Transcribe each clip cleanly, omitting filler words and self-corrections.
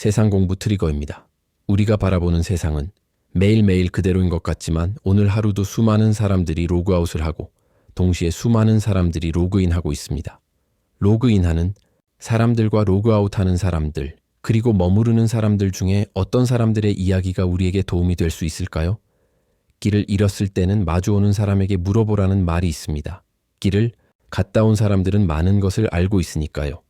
세상 공부 트리거입니다. 우리가 바라보는 세상은 매일매일 그대로인 것 같지만 오늘 하루도 수많은 사람들이 로그아웃을 하고 동시에 수많은 사람들이 로그인하고 있습니다. 로그인하는 사람들과 로그아웃하는 사람들, 그리고 머무르는 사람들 중에 어떤 사람들의 이야기가 우리에게 도움이 될 수 있을까요? 길을 잃었을 때는 마주오는 사람에게 물어보라는 말이 있습니다. 길을 갔다 온 사람들은 많은 것을 알고 있으니까요.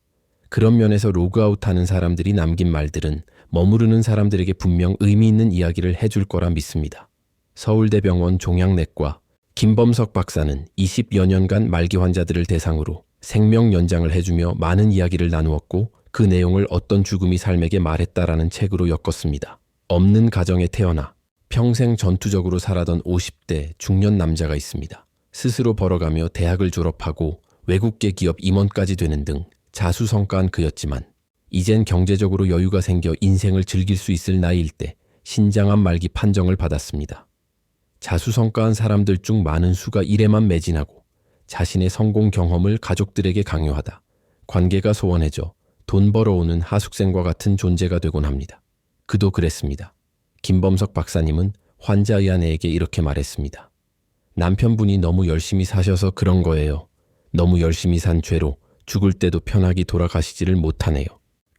그런 면에서 로그아웃하는 사람들이 남긴 말들은 머무르는 사람들에게 분명 의미 있는 이야기를 해줄 거라 믿습니다. 서울대병원 종양내과 김범석 박사는 20여 년간 말기 환자들을 대상으로 생명 연장을 해주며 많은 이야기를 나누었고 그 내용을 어떤 죽음이 삶에게 말했다라는 책으로 엮었습니다. 없는 가정에 태어나 평생 전투적으로 살아던 50대 중년 남자가 있습니다. 스스로 벌어가며 대학을 졸업하고 외국계 기업 임원까지 되는 등 자수성가한 그였지만 이젠 경제적으로 여유가 생겨 인생을 즐길 수 있을 나이일 때 신장암 말기 판정을 받았습니다. 자수성가한 사람들 중 많은 수가 일에만 매진하고 자신의 성공 경험을 가족들에게 강요하다 관계가 소원해져 돈 벌어오는 하숙생과 같은 존재가 되곤 합니다. 그도 그랬습니다. 김범석 박사님은 환자의 아내에게 이렇게 말했습니다. 남편분이 너무 열심히 사셔서 그런 거예요. 너무 열심히 산 죄로 죽을 때도 편하게 돌아가시지를 못하네요.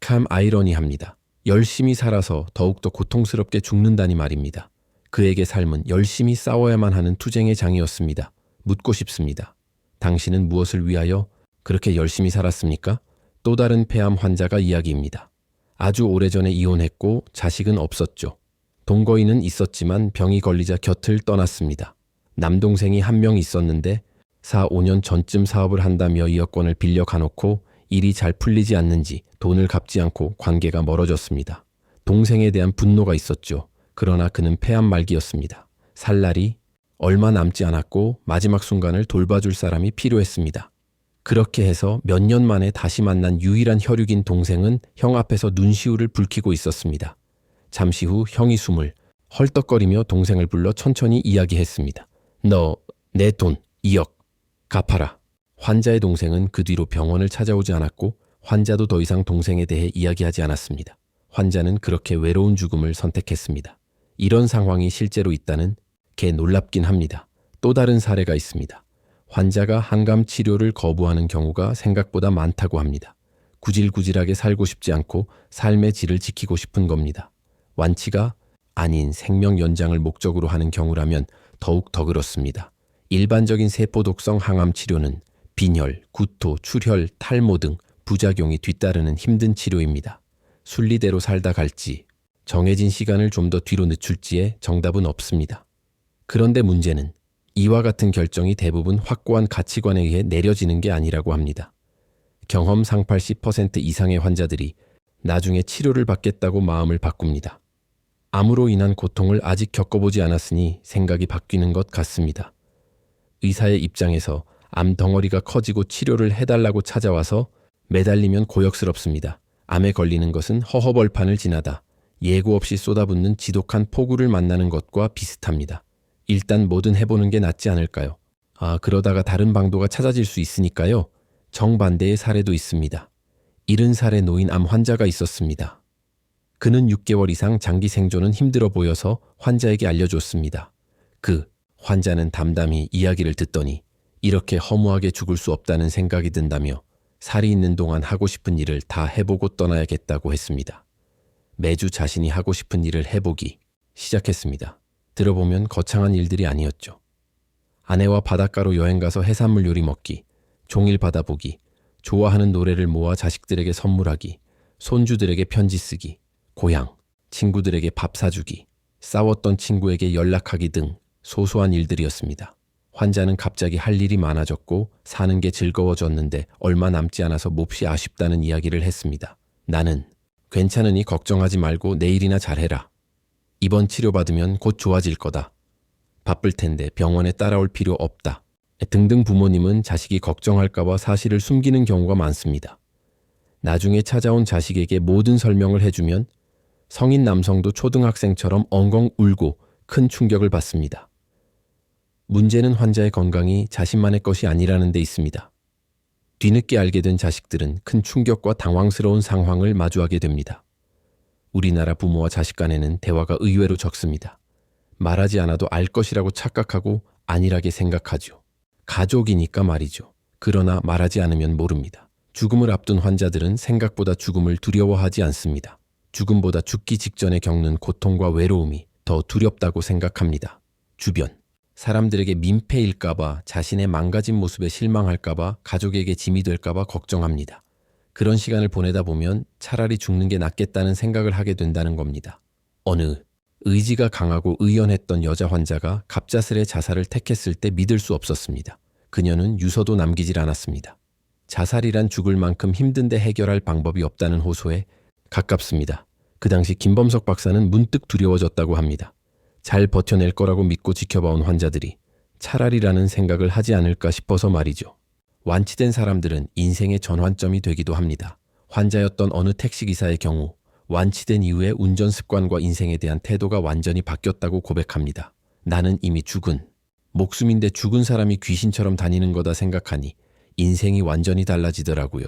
참 아이러니합니다. 열심히 살아서 더욱더 고통스럽게 죽는다니 말입니다. 그에게 삶은 열심히 싸워야만 하는 투쟁의 장이었습니다. 묻고 싶습니다. 당신은 무엇을 위하여 그렇게 열심히 살았습니까? 또 다른 폐암 환자가 이야기입니다. 아주 오래전에 이혼했고 자식은 없었죠. 동거인은 있었지만 병이 걸리자 곁을 떠났습니다. 남동생이 한 명 있었는데 4, 5년 전쯤 사업을 한다며 이어권을 빌려 가놓고 일이 잘 풀리지 않는지 돈을 갚지 않고 관계가 멀어졌습니다. 동생에 대한 분노가 있었죠. 그러나 그는 폐암 말기였습니다. 살 날이 얼마 남지 않았고 마지막 순간을 돌봐줄 사람이 필요했습니다. 그렇게 해서 몇 년 만에 다시 만난 유일한 혈육인 동생은 형 앞에서 눈시울을 붉히고 있었습니다. 잠시 후 형이 숨을 헐떡거리며 동생을 불러 천천히 이야기했습니다. 너 내 돈 2억 갚아라. 환자의 동생은 그 뒤로 병원을 찾아오지 않았고 환자도 더 이상 동생에 대해 이야기하지 않았습니다. 환자는 그렇게 외로운 죽음을 선택했습니다. 이런 상황이 실제로 있다는 게 놀랍긴 합니다. 또 다른 사례가 있습니다. 환자가 항암 치료를 거부하는 경우가 생각보다 많다고 합니다. 구질구질하게 살고 싶지 않고 삶의 질을 지키고 싶은 겁니다. 완치가 아닌 생명 연장을 목적으로 하는 경우라면 더욱 더 그렇습니다. 일반적인 세포독성 항암 치료는 빈혈, 구토, 출혈, 탈모 등 부작용이 뒤따르는 힘든 치료입니다. 순리대로 살다 갈지 정해진 시간을 좀 더 뒤로 늦출지에 정답은 없습니다. 그런데 문제는 이와 같은 결정이 대부분 확고한 가치관에 의해 내려지는 게 아니라고 합니다. 경험상 80% 이상의 환자들이 나중에 치료를 받겠다고 마음을 바꿉니다. 암으로 인한 고통을 아직 겪어보지 않았으니 생각이 바뀌는 것 같습니다. 의사의 입장에서 암 덩어리가 커지고 치료를 해달라고 찾아와서 매달리면 고역스럽습니다. 암에 걸리는 것은 허허벌판을 지나다 예고 없이 쏟아붓는 지독한 폭우를 만나는 것과 비슷합니다. 일단 뭐든 해보는 게 낫지 않을까요? 그러다가 다른 방도가 찾아질 수 있으니까요. 정반대의 사례도 있습니다. 70살의 노인 암 환자가 있었습니다. 그는 6개월 이상 장기 생존은 힘들어 보여서 환자에게 알려줬습니다. 그 환자는 담담히 이야기를 듣더니 이렇게 허무하게 죽을 수 없다는 생각이 든다며 살이 있는 동안 하고 싶은 일을 다 해보고 떠나야겠다고 했습니다. 매주 자신이 하고 싶은 일을 해보기 시작했습니다. 들어보면 거창한 일들이 아니었죠. 아내와 바닷가로 여행가서 해산물 요리 먹기, 종일 받아보기, 좋아하는 노래를 모아 자식들에게 선물하기, 손주들에게 편지 쓰기, 고향, 친구들에게 밥 사주기, 싸웠던 친구에게 연락하기 등 소소한 일들이었습니다. 환자는 갑자기 할 일이 많아졌고 사는 게 즐거워졌는데 얼마 남지 않아서 몹시 아쉽다는 이야기를 했습니다. 나는 괜찮으니 걱정하지 말고 내일이나 잘해라. 이번 치료받으면 곧 좋아질 거다. 바쁠 텐데 병원에 따라올 필요 없다. 등등 부모님은 자식이 걱정할까봐 사실을 숨기는 경우가 많습니다. 나중에 찾아온 자식에게 모든 설명을 해주면 성인 남성도 초등학생처럼 엉엉 울고 큰 충격을 받습니다. 문제는 환자의 건강이 자신만의 것이 아니라는 데 있습니다. 뒤늦게 알게 된 자식들은 큰 충격과 당황스러운 상황을 마주하게 됩니다. 우리나라 부모와 자식 간에는 대화가 의외로 적습니다. 말하지 않아도 알 것이라고 착각하고 안일하게 생각하죠. 가족이니까 말이죠. 그러나 말하지 않으면 모릅니다. 죽음을 앞둔 환자들은 생각보다 죽음을 두려워하지 않습니다. 죽음보다 죽기 직전에 겪는 고통과 외로움이 더 두렵다고 생각합니다. 주변 사람들에게 민폐일까봐, 자신의 망가진 모습에 실망할까봐, 가족에게 짐이 될까봐 걱정합니다. 그런 시간을 보내다 보면 차라리 죽는 게 낫겠다는 생각을 하게 된다는 겁니다. 어느 의지가 강하고 의연했던 여자 환자가 갑작스레 자살을 택했을 때 믿을 수 없었습니다. 그녀는 유서도 남기질 않았습니다. 자살이란 죽을 만큼 힘든데 해결할 방법이 없다는 호소에 가깝습니다. 그 당시 김범석 박사는 문득 두려워졌다고 합니다. 잘 버텨낼 거라고 믿고 지켜봐온 환자들이 차라리라는 생각을 하지 않을까 싶어서 말이죠. 완치된 사람들은 인생의 전환점이 되기도 합니다. 환자였던 어느 택시기사의 경우 완치된 이후에 운전 습관과 인생에 대한 태도가 완전히 바뀌었다고 고백합니다. 나는 이미 죽은 목숨인데 죽은 사람이 귀신처럼 다니는 거다 생각하니 인생이 완전히 달라지더라고요.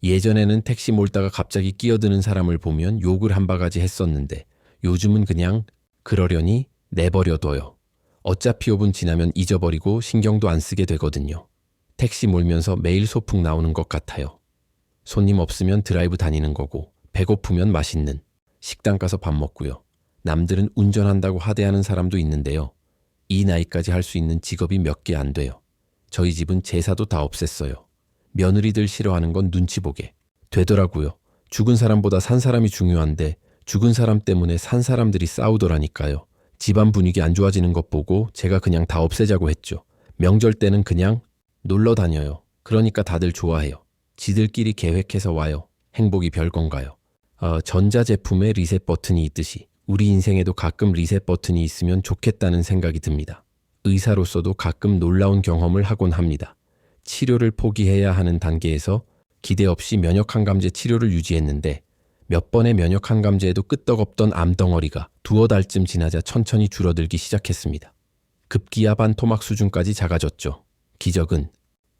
예전에는 택시 몰다가 갑자기 끼어드는 사람을 보면 욕을 한 바가지 했었는데 요즘은 그냥 그러려니 내버려둬요. 어차피 5분 지나면 잊어버리고 신경도 안 쓰게 되거든요. 택시 몰면서 매일 소풍 나오는 것 같아요. 손님 없으면 드라이브 다니는 거고 배고프면 맛있는 식당 가서 밥 먹고요. 남들은 운전한다고 하대하는 사람도 있는데요. 이 나이까지 할 수 있는 직업이 몇 개 안 돼요. 저희 집은 제사도 다 없앴어요. 며느리들 싫어하는 건 눈치 보게 되더라고요. 죽은 사람보다 산 사람이 중요한데 죽은 사람 때문에 산 사람들이 싸우더라니까요. 집안 분위기 안 좋아지는 것 보고 제가 그냥 다 없애자고 했죠. 명절 때는 그냥 놀러 다녀요. 그러니까 다들 좋아해요. 지들끼리 계획해서 와요. 행복이 별건가요? 전자제품에 리셋 버튼이 있듯이 우리 인생에도 가끔 리셋 버튼이 있으면 좋겠다는 생각이 듭니다. 의사로서도 가끔 놀라운 경험을 하곤 합니다. 치료를 포기해야 하는 단계에서 기대 없이 면역항감제 치료를 유지했는데 몇 번의 면역항감제에도 끄떡없던 암덩어리가 두어 달쯤 지나자 천천히 줄어들기 시작했습니다. 급기야 반토막 수준까지 작아졌죠. 기적은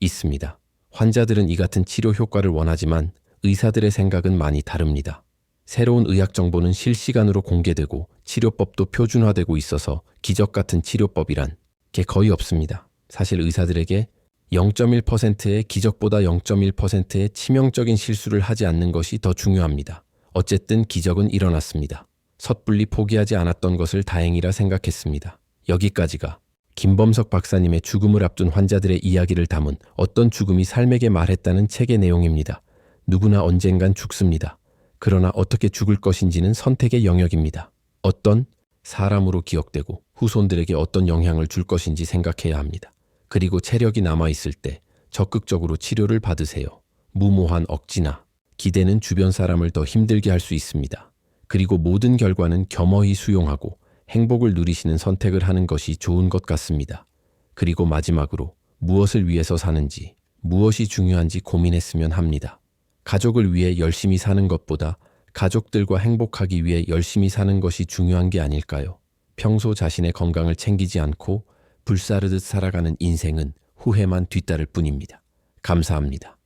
있습니다. 환자들은 이 같은 치료 효과를 원하지만 의사들의 생각은 많이 다릅니다. 새로운 의학 정보는 실시간으로 공개되고 치료법도 표준화되고 있어서 기적 같은 치료법이란 게 거의 없습니다. 사실 의사들에게 0.1%의 기적보다 0.1%의 치명적인 실수를 하지 않는 것이 더 중요합니다. 어쨌든 기적은 일어났습니다. 섣불리 포기하지 않았던 것을 다행이라 생각했습니다. 여기까지가 김범석 박사님의 죽음을 앞둔 환자들의 이야기를 담은 어떤 죽음이 삶에게 말했다는 책의 내용입니다. 누구나 언젠간 죽습니다. 그러나 어떻게 죽을 것인지는 선택의 영역입니다. 어떤 사람으로 기억되고 후손들에게 어떤 영향을 줄 것인지 생각해야 합니다. 그리고 체력이 남아있을 때 적극적으로 치료를 받으세요. 무모한 억지나 기대는 주변 사람을 더 힘들게 할 수 있습니다. 그리고 모든 결과는 겸허히 수용하고 행복을 누리시는 선택을 하는 것이 좋은 것 같습니다. 그리고 마지막으로 무엇을 위해서 사는지, 무엇이 중요한지 고민했으면 합니다. 가족을 위해 열심히 사는 것보다 가족들과 행복하기 위해 열심히 사는 것이 중요한 게 아닐까요? 평소 자신의 건강을 챙기지 않고 불사르듯 살아가는 인생은 후회만 뒤따를 뿐입니다. 감사합니다.